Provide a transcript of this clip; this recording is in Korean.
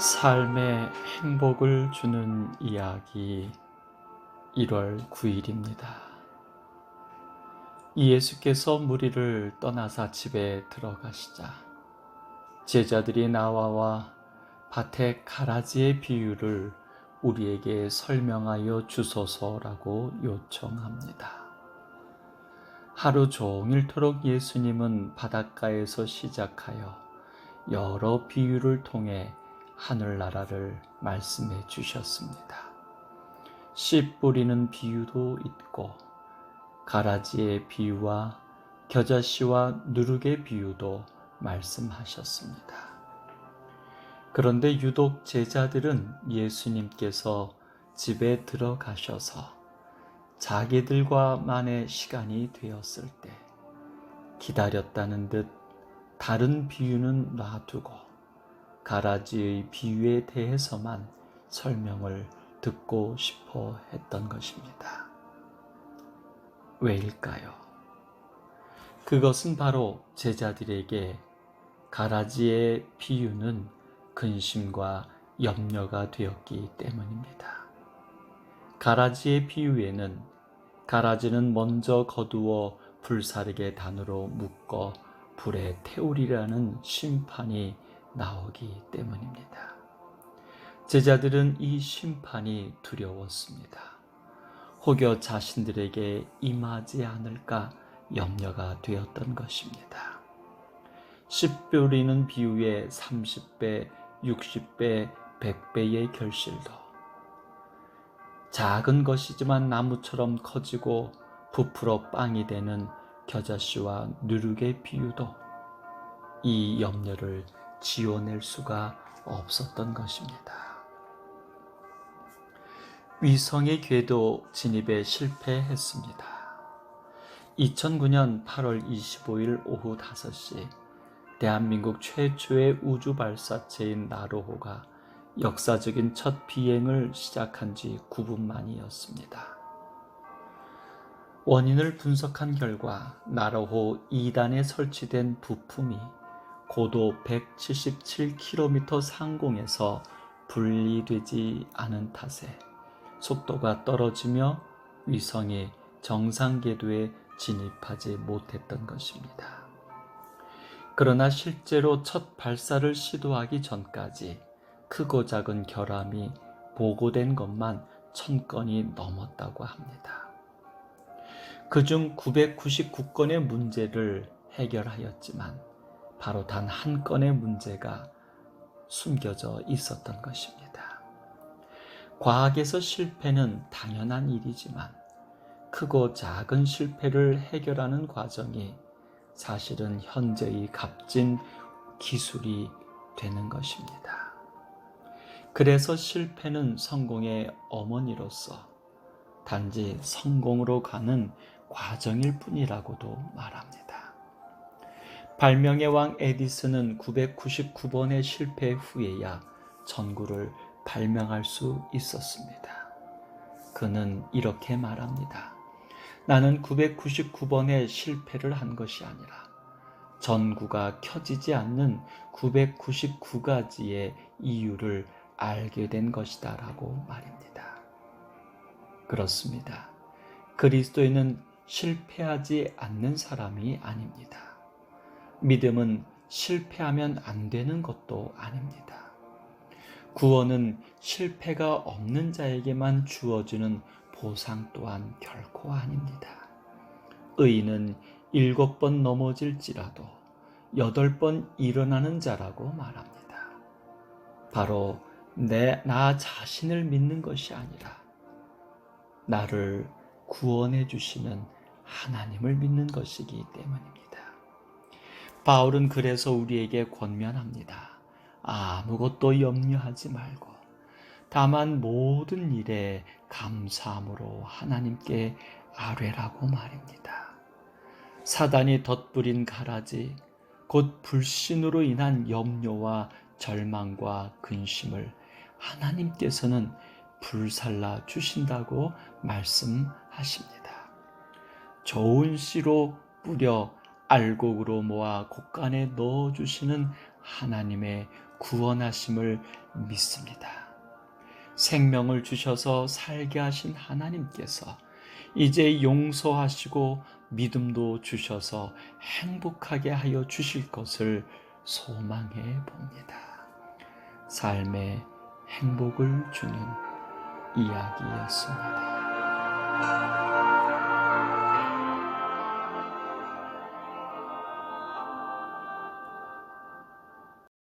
삶에 행복을 주는 이야기 1월 9일입니다. 예수께서 무리를 떠나사 집에 들어가시자 제자들이 나와 밭의 가라지의 비유를 우리에게 설명하여 주소서라고 요청합니다. 하루 종일토록 예수님은 바닷가에서 시작하여 여러 비유를 통해 하늘나라를 말씀해 주셨습니다. 씨 뿌리는 비유도 있고 가라지의 비유와 겨자씨와 누룩의 비유도 말씀하셨습니다. 그런데 유독 제자들은 예수님께서 집에 들어가셔서 자기들과만의 시간이 되었을 때 기다렸다는 듯 다른 비유는 놔두고 가라지의 비유에 대해서만 설명을 듣고 싶어 했던 것입니다. 왜일까요? 그것은 바로 제자들에게 가라지의 비유는 근심과 염려가 되었기 때문입니다. 가라지의 비유에는 가라지는 먼저 거두어 불사르게 단으로 묶어 불에 태우리라는 심판이 나오기 때문입니다. 제자들은 이 심판이 두려웠습니다. 혹여 자신들에게 임하지 않을까 염려가 되었던 것입니다. 씨 뿌리는 비유의 30배, 60배, 100배의 결실도 작은 것이지만 나무처럼 커지고 부풀어 빵이 되는 겨자씨와 누룩의 비유도 이 염려를 지워낼 수가 없었던 것입니다. 위성의 궤도 진입에 실패했습니다. 2009년 8월 25일 오후 5시 대한민국 최초의 우주 발사체인 나로호가 역사적인 첫 비행을 시작한 지 9분 만이었습니다. 원인을 분석한 결과 나로호 2단에 설치된 부품이 고도 177km 상공에서 분리되지 않은 탓에 속도가 떨어지며 위성이 정상 궤도에 진입하지 못했던 것입니다. 그러나 실제로 첫 발사를 시도하기 전까지 크고 작은 결함이 보고된 것만 1000건이 넘었다고 합니다. 그중 999건의 문제를 해결하였지만 바로 단 한 건의 문제가 숨겨져 있었던 것입니다. 과학에서 실패는 당연한 일이지만 크고 작은 실패를 해결하는 과정이 사실은 현재의 값진 기술이 되는 것입니다. 그래서 실패는 성공의 어머니로서 단지 성공으로 가는 과정일 뿐이라고도 말합니다. 발명의 왕 에디슨은 999번의 실패 후에야 전구를 발명할 수 있었습니다. 그는 이렇게 말합니다. 나는 999번의 실패를 한 것이 아니라 전구가 켜지지 않는 999가지의 이유를 알게 된 것이다 라고 말입니다. 그렇습니다. 그리스도인은 실패하지 않는 사람이 아닙니다. 믿음은 실패하면 안 되는 것도 아닙니다. 구원은 실패가 없는 자에게만 주어지는 보상 또한 결코 아닙니다. 의인은 7번 넘어질지라도 8번 일어나는 자라고 말합니다. 바로 나 자신을 믿는 것이 아니라 나를 구원해 주시는 하나님을 믿는 것이기 때문입니다. 바울은 그래서 우리에게 권면합니다. 아무것도 염려하지 말고 다만 모든 일에 감사함으로 하나님께 아뢰라고 말입니다. 사단이 덧부린 가라지, 곧 불신으로 인한 염려와 절망과 근심을 하나님께서는 불살라 주신다고 말씀하십니다. 좋은 씨로 뿌려 알곡으로 모아 곡간에 넣어주시는 하나님의 구원하심을 믿습니다. 생명을 주셔서 살게 하신 하나님께서 이제 용서하시고 믿음도 주셔서 행복하게 하여 주실 것을 소망해 봅니다. 삶의 행복을 주는 이야기였습니다.